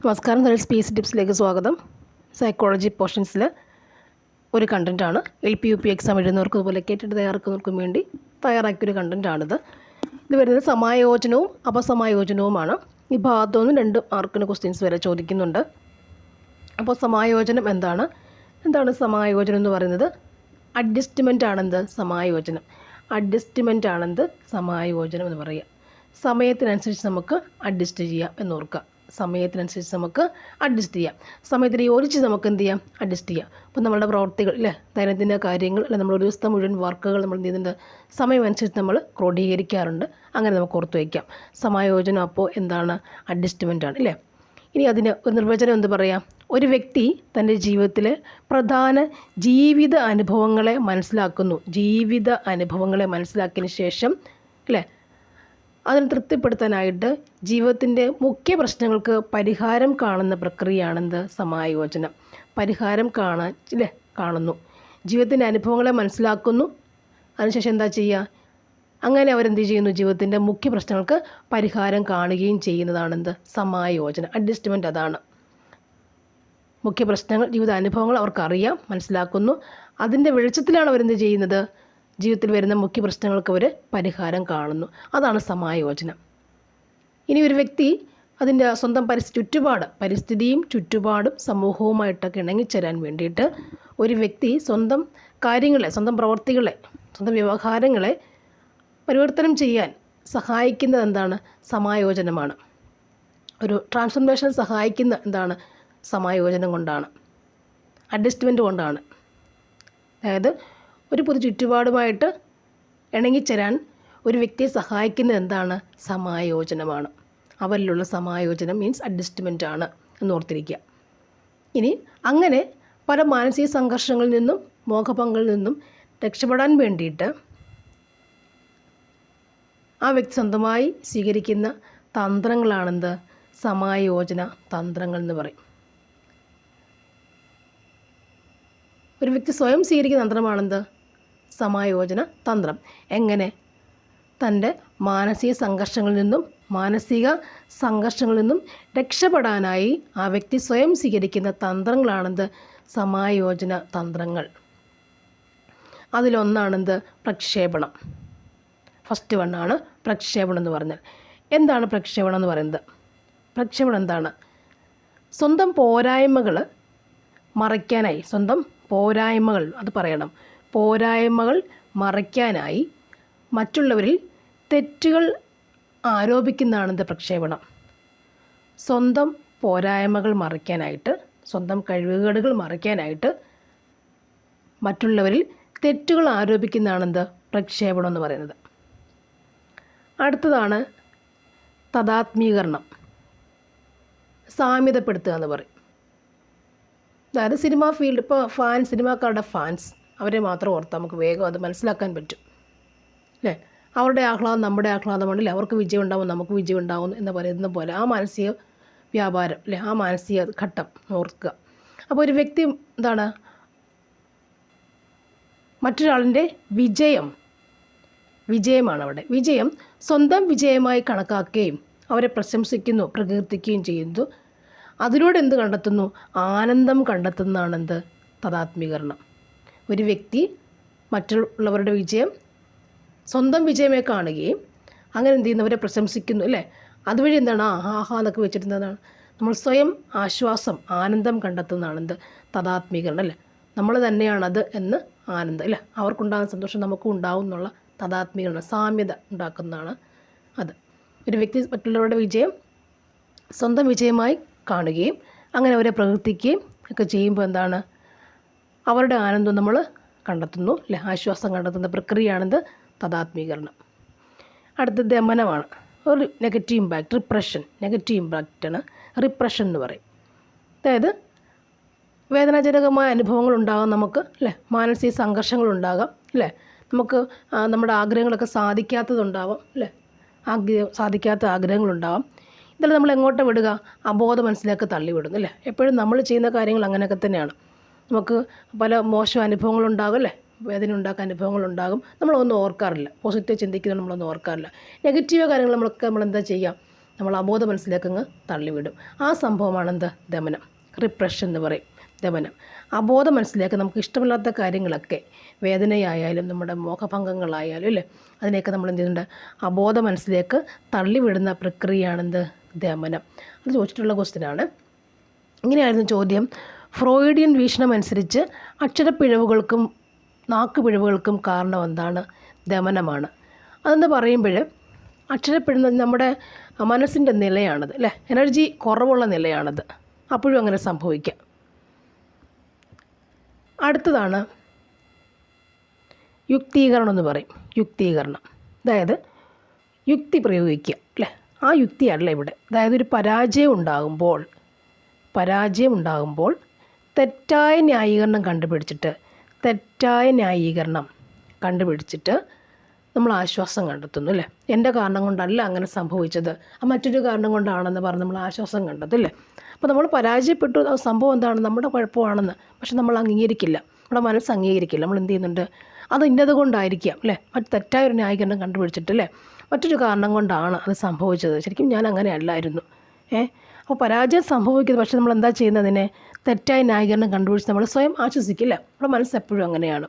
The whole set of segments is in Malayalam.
നമസ്കാരം. സ്പേസ് ടിപ്സിലേക്ക് സ്വാഗതം. സൈക്കോളജി പോർഷൻസിൽ ഒരു കണ്ടൻറ്റാണ് LP UP എക്സാം എഴുതുന്നവർക്കും അതുപോലെ കേട്ടിട്ട് തയ്യാറാക്കുന്നവർക്കും വേണ്ടി തയ്യാറാക്കിയൊരു കണ്ടൻറ്റാണിത്. ഇത് വരുന്നത് സമായോജനവും അപസമായോജനവുമാണ്. ഈ ഭാഗത്തുനിന്ന് 2 മാർക്കിന് ക്വസ്റ്റ്യൻസ് വരെ ചോദിക്കുന്നുണ്ട്. അപ്പോൾ സമായോജനം എന്താണ് സമായോജനം എന്ന് പറയുന്നത്? അഡ്ജസ്റ്റ്മെൻ്റ് ആണെന്ത് സമായോജനം. അഡ്ജസ്റ്റ്മെൻ്റ് ആണെന്ത് സമായോജനം എന്ന് പറയുക. സമയത്തിനനുസരിച്ച് നമുക്ക് അഡ്ജസ്റ്റ് ചെയ്യാം എന്നോർക്കുക. സമയത്തിനനുസരിച്ച് നമുക്ക് അഡ്ജസ്റ്റ് ചെയ്യാം. സമയത്തിന് യോജിച്ച് നമുക്ക് എന്ത് ചെയ്യാം? അഡ്ജസ്റ്റ് ചെയ്യാം. അപ്പോൾ നമ്മളുടെ പ്രവർത്തികൾ ദൈനംദിന കാര്യങ്ങൾ നമ്മളൊരു ദിവസത്തെ മുഴുവൻ വർക്കുകൾ നമ്മൾ എന്ത് ചെയ്യുന്നുണ്ട്? സമയമനുസരിച്ച് നമ്മൾ ക്രോഡീകരിക്കാറുണ്ട്. അങ്ങനെ നമുക്ക് ഓർത്ത് വയ്ക്കാം. സമായോജനം അപ്പോൾ എന്താണ്? അഡ്ജസ്റ്റ്മെൻ്റ് ആണ്. ഇനി അതിന് ഒരു നിർവചനം എന്ത് പറയാം? ഒരു വ്യക്തി തൻ്റെ ജീവിതത്തിലെ പ്രധാന ജീവിത അനുഭവങ്ങളെ മനസ്സിലാക്കിയതിന് ശേഷം അതിന് തൃപ്തിപ്പെടുത്താനായിട്ട് ജീവിതത്തിൻ്റെ മുഖ്യ പ്രശ്നങ്ങൾക്ക് പരിഹാരം കാണുന്ന പ്രക്രിയയാണെന്ത്? സമായോജനം. പരിഹാരം കാണുന്നു. ജീവിതത്തിൻ്റെ അനുഭവങ്ങളെ മനസ്സിലാക്കുന്നു. അതിനുശേഷം എന്താ ചെയ്യുക? അങ്ങനെ അവരെന്ത് ചെയ്യുന്നു? ജീവിതത്തിൻ്റെ മുഖ്യ പ്രശ്നങ്ങൾക്ക് പരിഹാരം കാണുകയും ചെയ്യുന്നതാണെന്ത്? സമായോജനം. അഡ്ജസ്റ്റ്മെൻറ്റ് അതാണ്. മുഖ്യ പ്രശ്നങ്ങൾ, ജീവിത അനുഭവങ്ങൾ അവർക്കറിയാം, മനസ്സിലാക്കുന്നു. അതിൻ്റെ വെളിച്ചത്തിലാണ് അവരെന്ത് ചെയ്യുന്നത്? ജീവിതത്തിൽ വരുന്ന മുഖ്യ പ്രശ്നങ്ങൾക്ക് അവർ പരിഹാരം കാണുന്നു. അതാണ് സമായോജനം. ഇനി ഒരു വ്യക്തി അതിൻ്റെ സ്വന്തം പരിസ്ഥിതിയും ചുറ്റുപാടും സമൂഹവുമായിട്ടൊക്കെ ഇണങ്ങിച്ചേരാൻ വേണ്ടിയിട്ട് ഒരു വ്യക്തി സ്വന്തം കാര്യങ്ങളെ, സ്വന്തം പ്രവർത്തികളെ, സ്വന്തം വ്യവഹാരങ്ങളെ പരിവർത്തനം ചെയ്യാൻ സഹായിക്കുന്നത് എന്താണ്? സമായോജനമാണ്. ഒരു ട്രാൻസ്ഫോർമേഷൻ സഹായിക്കുന്ന എന്താണ്? സമായോജനം കൊണ്ടാണ്, അഡ്ജസ്റ്റ്മെൻറ്റ് കൊണ്ടാണ്. അതായത് ഒരു പൊതു ചുറ്റുപാടുമായിട്ട് ഇണങ്ങിച്ചേരാൻ ഒരു വ്യക്തിയെ സഹായിക്കുന്നത് എന്താണ്? സമായോജനമാണ്. അവരിലുള്ള സമായോജനം മീൻസ് അഡ്ജസ്റ്റ്മെൻ്റ് ആണ് എന്നോർത്തിരിക്കുക. ഇനി അങ്ങനെ പല മാനസിക സംഘർഷങ്ങളിൽ നിന്നും മോഹഭംഗങ്ങളിൽ നിന്നും രക്ഷപ്പെടാൻ വേണ്ടിയിട്ട് ആ വ്യക്തി സ്വന്തമായി സ്വീകരിക്കുന്ന തന്ത്രങ്ങളാണെന്ത്? സമായോജന തന്ത്രങ്ങൾ എന്ന് പറയും. ഒരു വ്യക്തി സ്വയം സ്വീകരിക്കുന്ന തന്ത്രമാണെന്ത്? സമായോജന തന്ത്രം. എങ്ങനെ? തൻ്റെ മാനസിക സംഘർഷങ്ങളിൽ നിന്നും രക്ഷപ്പെടാനായി ആ വ്യക്തി സ്വയം സ്വീകരിക്കുന്ന തന്ത്രങ്ങളാണെന്ത്? സമായോജന തന്ത്രങ്ങൾ. അതിലൊന്നാണെന്ത്? പ്രക്ഷേപണം. ഫസ്റ്റ് വണ്ണാണ് പ്രക്ഷേപണം എന്ന് പറഞ്ഞാൽ. എന്താണ് പ്രക്ഷേപണം എന്ന് പറയുന്നത്? പ്രക്ഷേപണം എന്താണ്? സ്വന്തം പോരായ്മകൾ മറയ്ക്കാനായി, പോരായ്മകൾ മറയ്ക്കാനായി മറ്റുള്ളവരിൽ തെറ്റുകൾ ആരോപിക്കുന്നതാണെന്ത്? പ്രക്ഷേപണം. സ്വന്തം പോരായ്മകൾ മറയ്ക്കാനായിട്ട്, സ്വന്തം കഴിവുകേടുകൾ മറയ്ക്കാനായിട്ട് മറ്റുള്ളവരിൽ തെറ്റുകൾ ആരോപിക്കുന്നതാണെന്ത്? പ്രക്ഷേപണം എന്ന് പറയുന്നത്. അടുത്തതാണ് തദാത്മീകരണം, സാമ്യതപ്പെടുത്തുക എന്ന് പറയും. അതായത് സിനിമാ ഫീൽഡ്, ഇപ്പോൾ സിനിമാക്കാരുടെ ഫാൻസ്, അവരെ മാത്രം ഓർത്താൽ നമുക്ക് വേഗം അത് മനസ്സിലാക്കാൻ പറ്റും. അവരുടെ ആഹ്ലാദം നമ്മുടെ ആഹ്ലാദമാണല്ലേ, അവർക്ക് വിജയം ഉണ്ടാവും നമുക്ക് വിജയം ഉണ്ടാവും എന്ന് പറയുന്ന പോലെ ആ മാനസിക വ്യാപാരം ആ മാനസിക ഘട്ടം ഓർക്കുക. അപ്പോൾ ഒരു വ്യക്തി എന്താണ്? മറ്റൊരാളിൻ്റെ വിജയമാണ് അവിടെ. വിജയം സ്വന്തം വിജയമായി കണക്കാക്കുകയും അവരെ പ്രശംസിക്കുന്നു, പ്രകീർത്തിക്കുകയും ചെയ്യുന്നു. അതിലൂടെ എന്ത് കണ്ടെത്തുന്നു? ആനന്ദം കണ്ടെത്തുന്നതാണെന്ത്? തദാത്മീകരണം. ഒരു വ്യക്തി മറ്റുള്ളവരുടെ വിജയം സ്വന്തം വിജയമായി കാണുകയും അങ്ങനെ എന്ത് ചെയ്യുന്നവരെ പ്രശംസിക്കുന്നു അതുവഴി എന്താണ്? ആഹാ എന്നൊക്കെ വെച്ചിരുന്നതാണ് നമ്മൾ സ്വയം ആശ്വാസം, ആനന്ദം കണ്ടെത്തുന്നതാണെന്ത്? തദാത്മീകരണം. നമ്മൾ തന്നെയാണത് എന്ന് ആനന്ദം അവർക്കുണ്ടാകുന്ന സന്തോഷം നമുക്കും ഉണ്ടാവും എന്നുള്ള തദാത്മീകരണം, സാമ്യത ഉണ്ടാക്കുന്നതാണ് അത്. ഒരു വ്യക്തി മറ്റുള്ളവരുടെ വിജയം സ്വന്തം വിജയമായി കാണുകയും അങ്ങനെ അവരെ പ്രകീർത്തിക്കുകയും ഒക്കെ ചെയ്യുമ്പോൾ എന്താണ്? അവരുടെ ആനന്ദം നമ്മൾ കണ്ടെത്തുന്നു ആശ്വാസം കണ്ടെത്തുന്ന പ്രക്രിയയാണെന്ത്? തദാത്മീകരണം. അടുത്ത ദമനമാണ്. ഒരു നെഗറ്റീവ് ഇമ്പാക്റ്റ്, നെഗറ്റീവ് ഇമ്പാക്റ്റാണ് റിപ്രഷൻ എന്ന് പറയും. അതായത് വേദനാജനകമായ അനുഭവങ്ങൾ ഉണ്ടാകാം നമുക്ക് മാനസിക സംഘർഷങ്ങളുണ്ടാകാം നമുക്ക് നമ്മുടെ ആഗ്രഹങ്ങളൊക്കെ സാധിക്കാത്തതുണ്ടാവാം സാധിക്കാത്ത ആഗ്രഹങ്ങളുണ്ടാവാം. ഇതെല്ലാം നമ്മൾ എങ്ങോട്ട് വിടുക? അബോധ മനസ്സിലേക്ക് തള്ളിവിടുന്നു എപ്പോഴും നമ്മൾ ചെയ്യുന്ന കാര്യങ്ങൾ അങ്ങനെയൊക്കെ തന്നെയാണ്. നമുക്ക് പല മോശം അനുഭവങ്ങളുണ്ടാകും വേദന ഉണ്ടാക്കാൻ അനുഭവങ്ങളുണ്ടാകും. നമ്മളൊന്നും ഓർക്കാറില്ല. പോസിറ്റീവ് ചിന്തിക്കുന്നത് നമ്മളൊന്നും ഓർക്കാറില്ല. നെഗറ്റീവ് കാര്യങ്ങൾ നമ്മളെന്താ ചെയ്യുക? നമ്മൾ അബോധ മനസ്സിലേക്ക് അങ്ങ് തള്ളിവിടും. ആ സംഭവമാണെന്ത്? ദമനം, റിപ്രഷൻ എന്ന് പറയും. ദമനം അബോധ മനസ്സിലേക്ക് നമുക്ക് ഇഷ്ടമില്ലാത്ത കാര്യങ്ങളൊക്കെ, വേദനയായാലും നമ്മുടെ മോഹഭംഗങ്ങളായാലും അല്ലേ, അതിനെയൊക്കെ നമ്മൾ എന്ത് ചെയ്യുന്നുണ്ട്? അബോധ മനസ്സിലേക്ക് തള്ളിവിടുന്ന പ്രക്രിയയാണെന്ത്? ദമനം. അത് ചോദിച്ചിട്ടുള്ള ക്വസ്റ്റ്യനാണ്. ഇങ്ങനെയായിരുന്നു ചോദ്യം. ഫ്രോയിഡിയൻ വീക്ഷണം അനുസരിച്ച് അക്ഷരപ്പിഴവുകൾക്കും നാക്കുപിഴവുകൾക്കും കാരണം എന്താണ്? ദമനമാണ്. അതെന്ന് പറയുമ്പോൾ അക്ഷരപ്പിഴ നമ്മുടെ മനസ്സിൻ്റെ നിലയാണത് അല്ലേ, എനർജി കുറവുള്ള നിലയാണത്. അപ്പോഴും അങ്ങനെ സംഭവിക്കാം. അടുത്തതാണ് യുക്തീകരണം എന്ന് പറയും. യുക്തീകരണം, അതായത് യുക്തി പ്രയോഗിക്കുക അല്ലേ, ആ യുക്തിയല്ല ഇവിടെ. അതായത് ഒരു പരാജയം ഉണ്ടാകുമ്പോൾ തെറ്റായ ന്യായീകരണം കണ്ടുപിടിച്ചിട്ട് നമ്മൾ ആശ്വാസം കണ്ടെത്തുന്നു അല്ലേ. എൻ്റെ കാരണം കൊണ്ടല്ല അങ്ങനെ സംഭവിച്ചത്, മറ്റൊരു കാരണം കൊണ്ടാണെന്ന് പറഞ്ഞ് നമ്മൾ ആശ്വാസം കണ്ടെത്തും അല്ലേ. അപ്പോൾ നമ്മൾ പരാജയപ്പെട്ടു, സംഭവം എന്താണ്? നമ്മുടെ കുഴപ്പമാണെന്ന്. പക്ഷെ നമ്മൾ അംഗീകരിക്കില്ല, നമ്മുടെ മനസ്സ് അംഗീകരിക്കില്ല. നമ്മൾ എന്ത് ചെയ്യുന്നുണ്ട്? അത് ഇന്നത് കൊണ്ടായിരിക്കാം അല്ലേ, മറ്റ് തെറ്റായൊരു ന്യായീകരണം കണ്ടുപിടിച്ചിട്ടല്ലേ, മറ്റൊരു കാരണം കൊണ്ടാണ് അത് സംഭവിച്ചത്, ശരിക്കും ഞാൻ അങ്ങനെ അല്ലായിരുന്നു. അപ്പോൾ പരാജയം സംഭവിക്കുന്നത്, പക്ഷെ നമ്മൾ എന്താ ചെയ്യുന്നത്? അതിനെ തെറ്റായ ന്യായീകരണം കണ്ടുപിടിച്ച് നമ്മൾ സ്വയം ആശ്വസിക്കില്ല. നമ്മുടെ മനസ്സ് എപ്പോഴും അങ്ങനെയാണ്.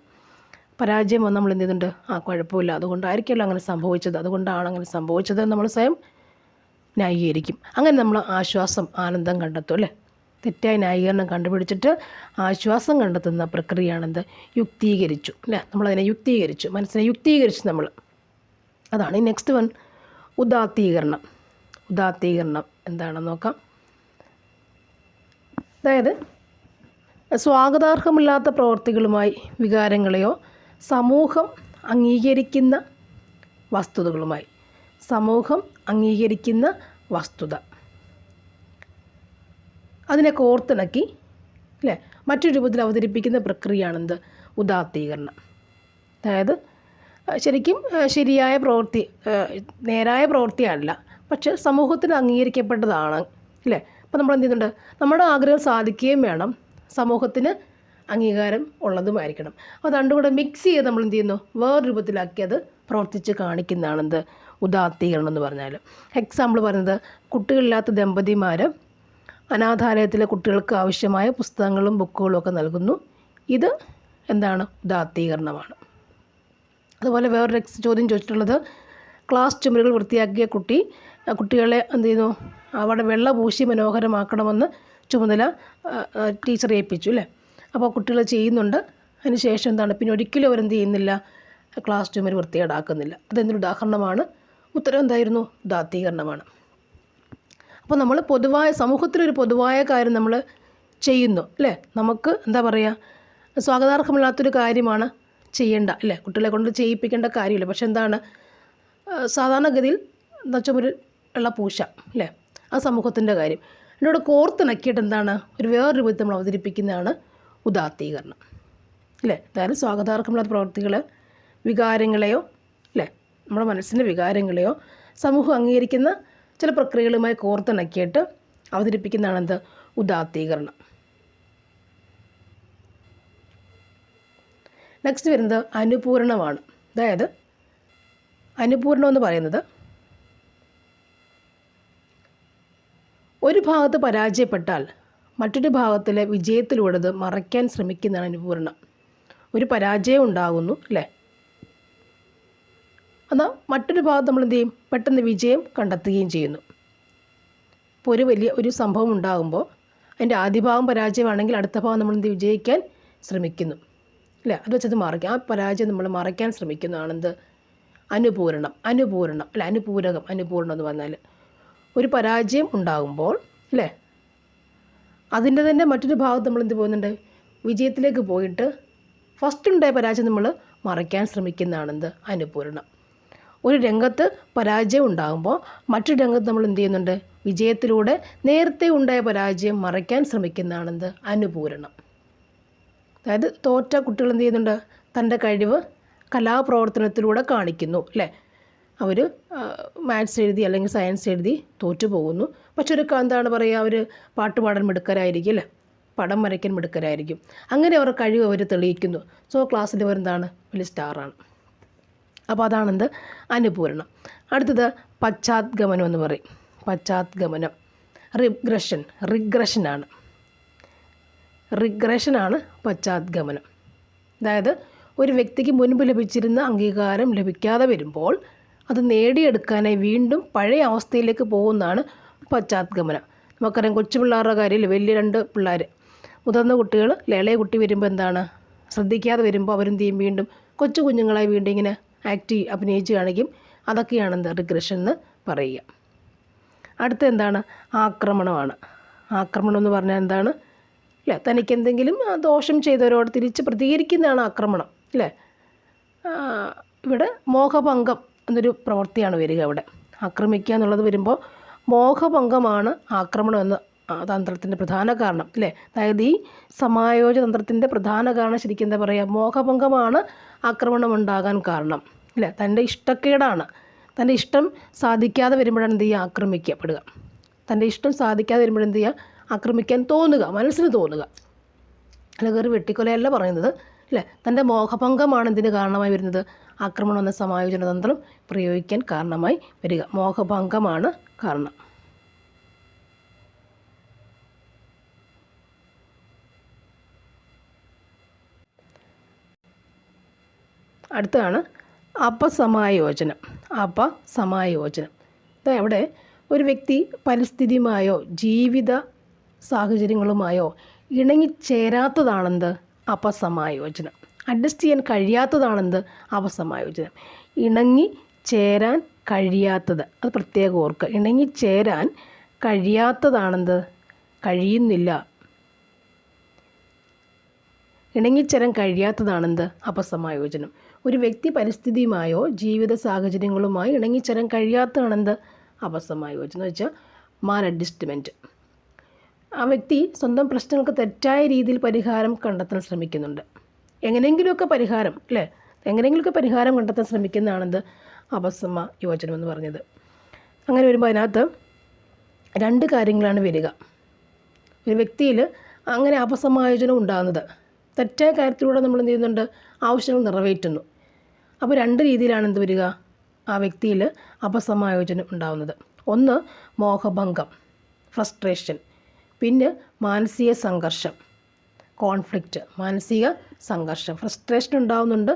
പരാജയം വന്ന് നമ്മൾ എന്ത് ചെയ്യുന്നുണ്ട്? കുഴപ്പമില്ല, അതുകൊണ്ടായിരിക്കുമല്ലോ അങ്ങനെ സംഭവിച്ചത്, അതുകൊണ്ടാണ് അങ്ങനെ സംഭവിച്ചത് നമ്മൾ സ്വയം ന്യായീകരിക്കും. അങ്ങനെ നമ്മൾ ആനന്ദം കണ്ടെത്തും അല്ലേ. തെറ്റായ ന്യായീകരണം കണ്ടുപിടിച്ചിട്ട് ആശ്വാസം കണ്ടെത്തുന്ന പ്രക്രിയയാണെന്ത്? യുക്തീകരിച്ചു അല്ലേ. നമ്മളതിനെ യുക്തീകരിച്ചു, മനസ്സിനെ യുക്തീകരിച്ചു നമ്മൾ. അതാണ് ഈ നെക്സ്റ്റ് വൺ, ഉദാത്തീകരണം. ഉദാത്തീകരണം എന്താണെന്ന് നോക്കാം. അതായത് സ്വാഗതാർഹമില്ലാത്ത പ്രവൃത്തികളുമായി വികാരങ്ങളെയോ സമൂഹം അംഗീകരിക്കുന്ന വസ്തുത അതിനെ കോർത്തിണക്കി അല്ലേ മറ്റൊരു രൂപത്തിൽ അവതരിപ്പിക്കുന്ന പ്രക്രിയയാണെന്ത്? ഉദാത്തീകരണം. അതായത് ശരിക്കും ശരിയായ പ്രവൃത്തി, നേരായ പ്രവൃത്തിയല്ല, പക്ഷെ സമൂഹത്തിന് അംഗീകരിക്കപ്പെട്ടതാണ് അല്ലേ. അപ്പോൾ നമ്മൾ എന്ത് ചെയ്യുന്നുണ്ട്? നമ്മുടെ ആഗ്രഹം സാധിക്കുകയും വേണം, സമൂഹത്തിന് അംഗീകാരം ഉള്ളതുമായിരിക്കണം. അപ്പോൾ രണ്ടും കൂടെ മിക്സ് ചെയ്ത് നമ്മൾ എന്ത് ചെയ്യുന്നു? വേറെ രൂപത്തിലാക്കി അത് പ്രവർത്തിച്ച് കാണിക്കുന്നതാണെന്ത്? ഉദാത്തീകരണം എന്ന് പറഞ്ഞാൽ. എക്സാമ്പിൾ പറയുന്നത്, കുട്ടികളില്ലാത്ത ദമ്പതിമാർ അനാഥാലയത്തിലെ കുട്ടികൾക്ക് ആവശ്യമായ പുസ്തകങ്ങളും ബുക്കുകളും ഒക്കെ നൽകുന്നു. ഇത് എന്താണ്? ഉദാത്തീകരണമാണ്. അതുപോലെ വേറൊരു ചോദ്യം ചോദിച്ചിട്ടുള്ളത്, ക്ലാസ് ചുമരുകൾ വൃത്തിയാക്കിയ കുട്ടികളെ എന്ത് ചെയ്യുന്നു? അവിടെ വെള്ള പൂശി മനോഹരമാക്കണമെന്ന് ചുമതല ടീച്ചർ ഏൽപ്പിച്ചു അല്ലേ. അപ്പോൾ കുട്ടികൾ ചെയ്യുന്നുണ്ട്. അതിന് ശേഷം എന്താണ്? പിന്നെ ഒരിക്കലും അവരെന്ത് ചെയ്യുന്നില്ല? ക്ലാസ് ചുമര് വൃത്തികേടാക്കുന്നില്ല. അതെന്തൊരു ഉദാഹരണമാണ്? ഉത്തരം എന്തായിരുന്നു? ഉദാത്തീകരണമാണ്. അപ്പോൾ നമ്മൾ സമൂഹത്തിലൊരു പൊതുവായ കാര്യം നമ്മൾ ചെയ്യുന്നു അല്ലേ. നമുക്ക് എന്താ പറയുക, സ്വാഗതാർഹമില്ലാത്തൊരു കാര്യമാണ് ചെയ്യേണ്ട അല്ലേ, കുട്ടികളെ കൊണ്ട് ചെയ്യിപ്പിക്കേണ്ട കാര്യമില്ല. പക്ഷെ എന്താണ്, സാധാരണഗതിയിൽ ചുമരിൽ വെള്ള പൂശ അല്ലേ, ആ സമൂഹത്തിൻ്റെ കാര്യം എന്നോട് കോർത്തിണക്കിയിട്ട് എന്താണ്? ഒരു വേറെ രൂപത്തിൽ നമ്മൾ അവതരിപ്പിക്കുന്നതാണ് ഉദാത്തീകരണം അല്ലേ. അതായത് സ്വാഗതാർഹമില്ലാത്ത പ്രവൃത്തികൾ, വികാരങ്ങളെയോ അല്ലേ, നമ്മുടെ മനസ്സിൻ്റെ വികാരങ്ങളെയോ സമൂഹം അംഗീകരിക്കുന്ന ചില പ്രക്രിയകളുമായി കോർത്തിണക്കിയിട്ട് അവതരിപ്പിക്കുന്നതാണ് എന്ത്? ഉദാത്തീകരണം. നെക്സ്റ്റ് വരുന്നത് അനുപൂരണമാണ്. അതായത് അനുപൂരണം എന്ന് പറയുന്നത്, ഒരു ഭാഗത്ത് പരാജയപ്പെട്ടാൽ മറ്റൊരു ഭാഗത്തിലെ വിജയത്തിലൂടെ അത് മറയ്ക്കാൻ ശ്രമിക്കുന്നതാണ് അനുപൂരണം. ഒരു പരാജയം ഉണ്ടാകുന്നു അല്ലേ, എന്നാൽ മറ്റൊരു ഭാഗത്ത് നമ്മൾ എന്ത് ചെയ്യും? പെട്ടെന്ന് വിജയം കണ്ടെത്തുകയും ചെയ്യുന്നു. ഇപ്പോൾ ഒരു സംഭവം ഉണ്ടാകുമ്പോൾ അതിൻ്റെ ആദ്യ ഭാഗം പരാജയമാണെങ്കിൽ അടുത്ത ഭാഗം നമ്മൾ എന്ത് വിജയിക്കാൻ ശ്രമിക്കുന്നു അല്ലേ, അത് വെച്ചത് മറയ്ക്കാം. ആ പരാജയം നമ്മൾ മറയ്ക്കാൻ ശ്രമിക്കുന്നതാണെന്ത്? അനുപൂരണം അല്ല, അനുപൂരണം എന്ന് പറഞ്ഞാൽ ഒരു പരാജയം ഉണ്ടാകുമ്പോൾ അല്ലേ, അതിൻ്റെ തന്നെ മറ്റൊരു ഭാഗത്ത് നമ്മൾ എന്ത് പോകുന്നുണ്ട്? വിജയത്തിലേക്ക് പോയിട്ട് ഫസ്റ്റ് ഉണ്ടായ പരാജയം നമ്മൾ മറയ്ക്കാൻ ശ്രമിക്കുന്നതാണെന്ത്? അനുപൂരണം. ഒരു രംഗത്ത് പരാജയം ഉണ്ടാകുമ്പോൾ മറ്റൊരു രംഗത്ത് നമ്മൾ എന്ത് ചെയ്യുന്നുണ്ട്? വിജയത്തിലൂടെ നേരത്തെ ഉണ്ടായ പരാജയം മറയ്ക്കാൻ ശ്രമിക്കുന്നതാണെന്ത്? അനുപൂരണം. അതായത് തോറ്റ കുട്ടികൾ എന്ത് ചെയ്യുന്നുണ്ട്? തൻ്റെ കഴിവ് കലാപ്രവർത്തനത്തിലൂടെ കാണിക്കുന്നു അല്ലേ. അവർ മാത്സ് എഴുതി അല്ലെങ്കിൽ സയൻസ് എഴുതി തോറ്റു പോകുന്നു. പക്ഷെ എന്താണ് പറയുക, അവർ പാട്ട് പാടാൻ മിടുക്കരായിരിക്കും അല്ലേ, പടം വരയ്ക്കാൻ മിടുക്കരായിരിക്കും. അങ്ങനെ അവരുടെ കഴിവ് അവർ തെളിയിക്കുന്നു. സോ ക്ലാസ്സിൽ അവരെന്താണ്? വലിയ സ്റ്റാറാണ്. അപ്പോൾ അതാണെന്ത്? അനുപൂരണം. അടുത്തത് പശ്ചാത്ഗമനം എന്ന് പറയും. പശ്ചാത്ഗമനം. റിഗ്രഷനാണ് പശ്ചാത്ഗമനം. അതായത് ഒരു വ്യക്തിക്ക് മുൻപ് ലഭിച്ചിരുന്ന അംഗീകാരം ലഭിക്കാതെ വരുമ്പോൾ അത് നേടിയെടുക്കാനായി വീണ്ടും പഴയ അവസ്ഥയിലേക്ക് പോകുന്നതാണ് പശ്ചാത്ഗമനം. നമുക്കറിയാം, കൊച്ചു പിള്ളേരുടെ കാര്യത്തിൽ വലിയ 2 പിള്ളേർ, മുതിർന്ന കുട്ടികൾ, ഇളയ കുട്ടി വരുമ്പോൾ എന്താണ്, ശ്രദ്ധിക്കാതെ വരുമ്പോൾ അവരെന്ത് ചെയ്യും, വീണ്ടും കൊച്ചു കുഞ്ഞുങ്ങളായി വീണ്ടും ഇങ്ങനെ അഭിനയിച്ച് കാണിക്കും. അതൊക്കെയാണ് റിഗ്രഷൻ എന്ന് പറയുക. അടുത്ത എന്താണ്, ആക്രമണമാണ്. ആക്രമണം എന്ന് പറഞ്ഞാൽ എന്താണ്, അല്ലേ, തനിക്ക് എന്തെങ്കിലും ദോഷം ചെയ്തവരോട് തിരിച്ച് പ്രതികരിക്കുന്നതാണ് ആക്രമണം, അല്ലേ. ഇവിടെ മോഹഭംഗം എന്നൊരു പ്രവൃത്തിയാണ് വരിക. ഇവിടെ ആക്രമിക്കുക എന്നുള്ളത് വരുമ്പോൾ മോഹഭംഗമാണ് ആക്രമണം എന്ന തന്ത്രത്തിൻ്റെ പ്രധാന കാരണം, അല്ലേ. അതായത് ഈ സമായോജന തന്ത്രത്തിൻ്റെ പ്രധാന കാരണം ശരിക്കും എന്താ പറയുക, മോഹഭംഗമാണ് ആക്രമണം ഉണ്ടാകാൻ കാരണം, അല്ലേ. തൻ്റെ ഇഷ്ടക്കേടാണ്, തൻ്റെ ഇഷ്ടം സാധിക്കാതെ വരുമ്പോഴാണ് എന്ത് ചെയ്യുക, ആക്രമിക്കപ്പെടുക. തൻ്റെ ഇഷ്ടം സാധിക്കാതെ വരുമ്പോഴെന്ത് ചെയ്യുക, ആക്രമിക്കാൻ തോന്നുക, മനസ്സിന് തോന്നുക. അല്ല, കയറി വെട്ടിക്കൊലയല്ല പറയുന്നത്, അല്ലേ. തൻ്റെ മോഹഭംഗമാണ് എന്തിന് കാരണമായി വരുന്നത്, ആക്രമണം എന്ന സമായോജന തന്ത്രം പ്രയോഗിക്കാൻ കാരണമായി വരിക. മോഹഭംഗമാണ് കാരണം. അടുത്താണ് അപസമായോജനം. അവിടെ ഒരു വ്യക്തി പരിസ്ഥിതിയുമായോ ജീവിത സാഹചര്യങ്ങളുമായോ ഇണങ്ങിച്ചേരാത്തതാണെന്ത്, അപസമായോജനം. അഡ്ജസ്റ്റ് ചെയ്യാൻ കഴിയാത്തതാണെന്ത്, അപസമായോജനം. ഇണങ്ങിച്ചേരാൻ കഴിയാത്തത്, അത് പ്രത്യേകം ഓർക്കുക. ഇണങ്ങിച്ചേരാൻ കഴിയാത്തതാണെന്ത്, കഴിയുന്നില്ല. ഇണങ്ങിച്ചേരാൻ കഴിയാത്തതാണെന്ത്, അപസമായോജനം. ഒരു വ്യക്തി പരിസ്ഥിതിയുമായോ ജീവിത സാഹചര്യങ്ങളുമായോ ഇണങ്ങിച്ചേരാൻ കഴിയാത്തതാണെന്ത്, അപസമായോജനം. എന്ന് വെച്ചാൽ മാൽ അഡ്ജസ്റ്റ്മെൻറ്റ്. ആ വ്യക്തി സ്വന്തം പ്രശ്നങ്ങൾക്ക് തെറ്റായ രീതിയിൽ പരിഹാരം കണ്ടെത്താൻ ശ്രമിക്കുന്നുണ്ട്. എങ്ങനെയെങ്കിലുമൊക്കെ പരിഹാരം, അല്ലേ, എങ്ങനെയെങ്കിലുമൊക്കെ പരിഹാരം കണ്ടെത്താൻ ശ്രമിക്കുന്നതാണെന്ത്, അപസമായോജനം എന്ന് പറഞ്ഞത്. അങ്ങനെ വരുമ്പോൾ അതിനകത്ത് 2 കാര്യങ്ങളാണ് വരിക. ഒരു വ്യക്തിയിൽ അങ്ങനെ അപസമായോജനം ഉണ്ടാകുന്നത് തെറ്റായ കാര്യത്തിലൂടെ നമ്മൾ എന്ത് ചെയ്യുന്നുണ്ട്, ആവശ്യങ്ങൾ നിറവേറ്റുന്നു. അപ്പോൾ 2 രീതിയിലാണ് എന്ത് വരിക, ആ വ്യക്തിയിൽ അപസമായോജനം ഉണ്ടാകുന്നത്. ഒന്ന് മോഹഭംഗം, ഫ്രസ്ട്രേഷൻ. പിന്നെ മാനസിക സംഘർഷം, കോൺഫ്ലിക്റ്റ്. മാനസിക സംഘർഷം, ഫ്രസ്ട്രേഷൻ ഉണ്ടാകുന്നുണ്ട്,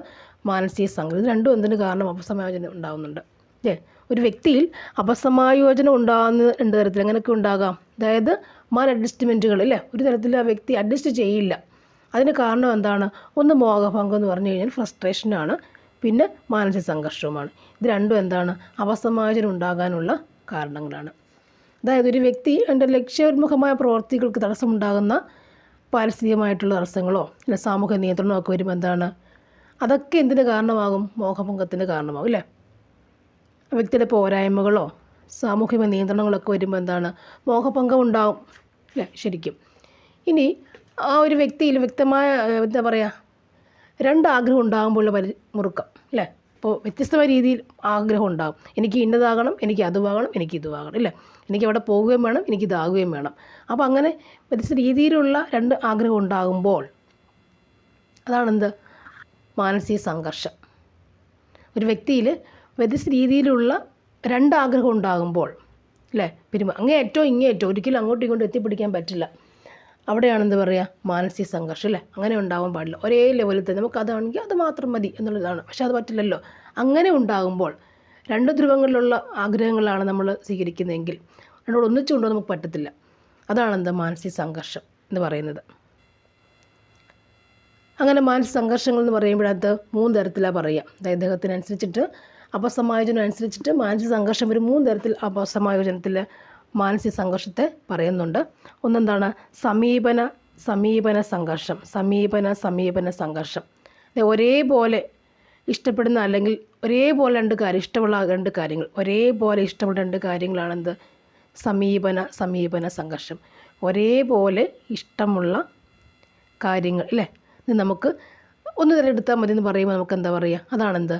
മാനസിക സംഘർഷം. ഇത് രണ്ടും എന്തിന് കാരണം, അപസമായോജനം ഉണ്ടാകുന്നുണ്ട്, അല്ലേ. ഒരു വ്യക്തിയിൽ അപസമായോജനം ഉണ്ടാകുന്ന 2 തരത്തിൽ എങ്ങനെയൊക്കെ ഉണ്ടാകാം. അതായത് മാൽ അഡ്ജസ്റ്റ്മെൻറ്റുകൾ, അല്ലേ, ഒരു തരത്തിൽ ആ വ്യക്തി അഡ്ജസ്റ്റ് ചെയ്യില്ല. അതിന് കാരണം എന്താണ്, ഒന്ന് മോഹഭംഗം എന്ന് പറഞ്ഞു കഴിഞ്ഞാൽ ഫ്രസ്ട്രേഷനാണ്, പിന്നെ മാനസിക സംഘർഷവുമാണ്. ഇത് രണ്ടും എന്താണ്, അപസമായോജനം ഉണ്ടാകാനുള്ള കാരണങ്ങളാണ്. അതായത് ഒരു വ്യക്തി എൻ്റെ ലക്ഷ്യോന്മുഖമായ പ്രവർത്തികൾക്ക് തടസ്സമുണ്ടാകുന്ന പാരിസ്ഥിതികമായിട്ടുള്ള തടസ്സങ്ങളോ അല്ലെ സാമൂഹ്യ നിയന്ത്രണമോ ഒക്കെ വരുമ്പോൾ എന്താണ്, അതൊക്കെ എന്തിന് കാരണമാകും, മോഹഭംഗത്തിന് കാരണമാകും, അല്ലേ. വ്യക്തിയുടെ പോരായ്മകളോ സാമൂഹിക നിയന്ത്രണങ്ങളൊക്കെ വരുമ്പോൾ എന്താണ്, മോഹഭംഗം ഉണ്ടാകും, അല്ലേ, ശരിക്കും. ഇനി ആ ഒരു വ്യക്തിയിൽ വ്യക്തമായ എന്താ പറയുക, 2 ആഗ്രഹം ഉണ്ടാകുമ്പോഴുള്ള മുറുക്കം, അല്ലേ. ഇപ്പോൾ വ്യത്യസ്തമായ രീതിയിൽ ആഗ്രഹം ഉണ്ടാകും. എനിക്ക് ഇന്നതാകണം, എനിക്ക് അതുവാകണം, എനിക്ക് ഇതുവാകണം, ഇല്ലേ. എനിക്ക് അവിടെ പോവുകയും വേണം, എനിക്ക് ഇതാകുകയും വേണം. അപ്പോൾ അങ്ങനെ വ്യത്യസ്ത രീതിയിലുള്ള 2 ആഗ്രഹം ഉണ്ടാകുമ്പോൾ അതാണെന്ത്, മാനസിക സംഘർഷം. ഒരു വ്യക്തിയിൽ വ്യത്യസ്ത രീതിയിലുള്ള 2 ആഗ്രഹം ഉണ്ടാകുമ്പോൾ, അല്ലേ, അങ്ങേയറ്റവും ഇങ്ങേയറ്റവും ഒരിക്കലും അങ്ങോട്ടും ഇങ്ങോട്ടും എത്തിപ്പിടിക്കാൻ പറ്റില്ല. അവിടെയാണെന്ത് പറയുക, മാനസിക സംഘർഷം, അല്ലേ. അങ്ങനെ ഉണ്ടാവാൻ പാടില്ല. ഒരേ ലെവലിൽ തന്നെ നമുക്ക് അതാണെങ്കിൽ അത് മാത്രം മതി എന്നുള്ളതാണ്. പക്ഷെ അത് പറ്റില്ലല്ലോ. അങ്ങനെ ഉണ്ടാകുമ്പോൾ 2 ധ്രുവങ്ങളിലുള്ള ആഗ്രഹങ്ങളാണ് നമ്മൾ സ്വീകരിക്കുന്നതെങ്കിൽ രണ്ടോട് ഒന്നിച്ചുകൊണ്ടോ നമുക്ക് പറ്റത്തില്ല. അതാണെന്ത്, മാനസിക സംഘർഷം എന്ന് പറയുന്നത്. അങ്ങനെ മാനസിക സംഘർഷങ്ങൾ എന്ന് പറയുമ്പോഴത് 3 തരത്തിലാണ് പറയുക. അതായത് ഇദ്ദേഹത്തിനനുസരിച്ചിട്ട് അപസമായോജനം അനുസരിച്ചിട്ട് മാനസിക സംഘർഷം ഒരു 3 തരത്തിൽ അപസമായോജനത്തിൽ മാനസിക സംഘർഷത്തെ പറയുന്നുണ്ട്. ഒന്നെന്താണ്, സമീപന സംഘർഷം. ഒരേപോലെ ഇഷ്ടപ്പെടുന്ന അല്ലെങ്കിൽ ഒരേപോലെ 2 കാര്യം ഇഷ്ടമുള്ള 2 കാര്യങ്ങൾ ഒരേപോലെ ഇഷ്ടമുള്ള 2 കാര്യങ്ങളാണെന്ത്, സമീപന സംഘർഷം. ഒരേപോലെ ഇഷ്ടമുള്ള കാര്യങ്ങൾ, അല്ലേ. ഇത് നമുക്ക് ഒന്ന് തിരഞ്ഞെടുത്താൽ മതി എന്ന് പറയുമ്പോൾ നമുക്ക് എന്താ പറയുക, അതാണെന്ത്,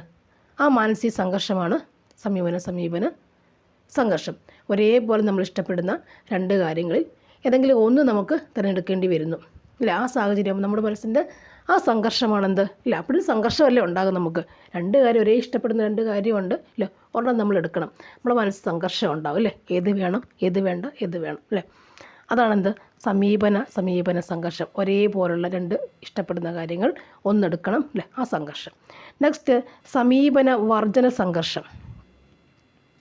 ആ മാനസിക സംഘർഷമാണ് സമീപന സംഘർഷം. ഒരേപോലെ നമ്മൾ ഇഷ്ടപ്പെടുന്ന 2 കാര്യങ്ങളിൽ ഏതെങ്കിലും ഒന്ന് നമുക്ക് തിരഞ്ഞെടുക്കേണ്ടി വരുന്നു, അല്ലേ. ആ സാഹചര്യം നമ്മുടെ മനസ്സിൻ്റെ ആ സംഘർഷമാണെന്ത് ഇല്ല അപ്പോഴും സംഘർഷമല്ലേ ഉണ്ടാകും നമുക്ക്. രണ്ട് കാര്യം ഒരേ ഇഷ്ടപ്പെടുന്ന രണ്ട് കാര്യമുണ്ട് ഇല്ല, ഒരെണ്ണം നമ്മൾ എടുക്കണം. നമ്മുടെ മനസ്സ് സംഘർഷം ഉണ്ടാവും അല്ലേ, ഏത് വേണം ഏത് വേണ്ട ഏത് വേണം അല്ലേ. അതാണെന്ത് സമീപന സംഘർഷം. ഒരേപോലുള്ള രണ്ട് ഇഷ്ടപ്പെടുന്ന കാര്യങ്ങൾ ഒന്നെടുക്കണം അല്ലേ, ആ സംഘർഷം. നെക്സ്റ്റ് സമീപന വർജന സംഘർഷം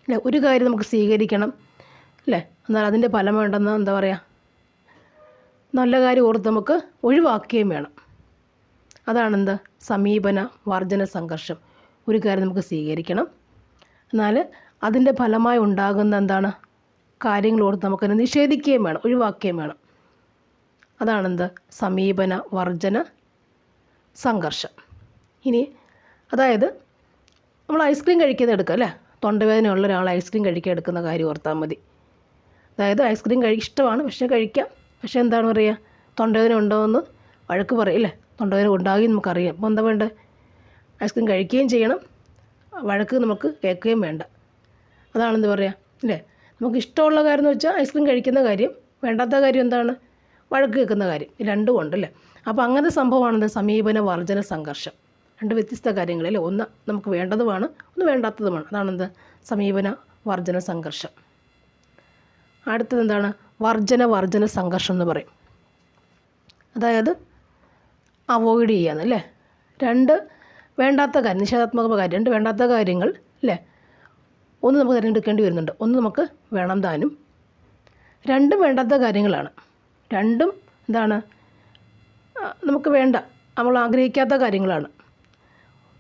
അല്ലേ. ഒരു കാര്യം നമുക്ക് സ്വീകരിക്കണം അല്ലേ, എന്നാൽ അതിൻ്റെ ഫലം വേണ്ടെന്ന് എന്താ പറയുക, നല്ല കാര്യം ഓർത്ത് നമുക്ക് ഒഴിവാക്കുകയും വേണം. അതാണെന്ത് സമീപന വർജന സംഘർഷം. ഒരു കാര്യം നമുക്ക് സ്വീകരിക്കണം, എന്നാൽ അതിൻ്റെ ഫലമായി ഉണ്ടാകുന്ന എന്താണ് കാര്യങ്ങൾ ഓർത്ത് നമുക്കതിനെ നിഷേധിക്കുകയും വേണം, ഒഴിവാക്കുകയും വേണം. അതാണെന്ത് സമീപന വർജന സംഘർഷം. ഇനി അതായത് നമ്മൾ ഐസ്ക്രീം കഴിക്കുന്നത് എടുക്കുക അല്ലേ, തൊണ്ടവേദനയുള്ള ഒരാൾ ഐസ്ക്രീം കഴിക്കാൻ എടുക്കുന്ന കാര്യം ഓർത്താൽ മതി. അതായത് ഐസ്ക്രീം ഇഷ്ടമാണ്, പക്ഷേ കഴിക്കാം. പക്ഷേ എന്താണ് പറയുക, തൊണ്ടവേദന ഉണ്ടോ എന്ന് വഴക്ക് പറയില്ലേ, തൊണ്ടവേദന ഉണ്ടാകുകയും നമുക്കറിയാം. അപ്പോൾ എന്താ വേണ്ടത്, ഐസ്ക്രീം കഴിക്കുകയും ചെയ്യണം, വഴക്ക് നമുക്ക് കേൾക്കുകയും വേണ്ട. അതാണെന്ത് പറയുക അല്ലേ. നമുക്ക് ഇഷ്ടമുള്ള കാര്യം എന്ന് വെച്ചാൽ ഐസ്ക്രീം കഴിക്കുന്ന കാര്യം, വേണ്ടാത്ത കാര്യം എന്താണ്, വഴക്ക് കേൾക്കുന്ന കാര്യം. രണ്ടും ഉണ്ടല്ലേ. അപ്പോൾ അങ്ങനത്തെ സംഭവമാണെന്ത് സമീപന വർജന സംഘർഷം. രണ്ട് വ്യത്യസ്ത കാര്യങ്ങളല്ലേ, ഒന്ന് നമുക്ക് വേണ്ടതുമാണ്, ഒന്ന് വേണ്ടാത്തതുമാണ്. അതാണെന്ത് സമീപന വർജന സംഘർഷം. അടുത്തത് എന്താണ് വർജന സംഘർഷം എന്ന് പറയും. അതായത് അവോയ്ഡ് ചെയ്യാന്നല്ലേ, രണ്ട് വേണ്ടാത്ത കാര്യം, നിഷേധാത്മക കാര്യം, രണ്ട് വേണ്ടാത്ത കാര്യങ്ങൾ അല്ലേ, ഒന്ന് നമുക്ക് തിരഞ്ഞെടുക്കേണ്ടി വരുന്നുണ്ട്, ഒന്ന് നമുക്ക് വേണം താനും. രണ്ടും വേണ്ടാത്ത കാര്യങ്ങളാണ്, രണ്ടും എന്താണ് നമുക്ക് വേണ്ട, നമ്മൾ ആഗ്രഹിക്കാത്ത കാര്യങ്ങളാണ്.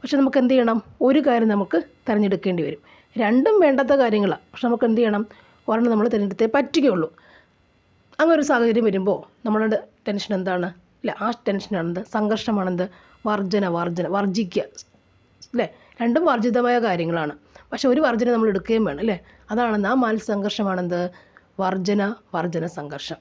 പക്ഷെ നമുക്ക് എന്ത് ചെയ്യണം, ഒരു കാര്യം നമുക്ക് തിരഞ്ഞെടുക്കേണ്ടി വരും. രണ്ടും വേണ്ടാത്ത കാര്യങ്ങളാണ്, പക്ഷെ നമുക്ക് എന്ത് ചെയ്യണം, ഒരെണ്ണം നമ്മൾ തിരഞ്ഞെടുത്തേ പറ്റുകയുള്ളൂ. അങ്ങനെ ഒരു സാഹചര്യം വരുമ്പോൾ നമ്മളുടെ ടെൻഷൻ എന്താണ് ഇല്ല, ആ ടെൻഷനാണെന്ത് സംഘർഷമാണെന്ത് വർജിക്കുക അല്ലേ. രണ്ടും വർജിതമായ കാര്യങ്ങളാണ്, പക്ഷെ ഒരു വർജന നമ്മൾ എടുക്കുകയും വേണം അല്ലേ. അതാണെന്ന് ആ മാനസിക സംഘർഷമാണെന്ത് വർജന സംഘർഷം.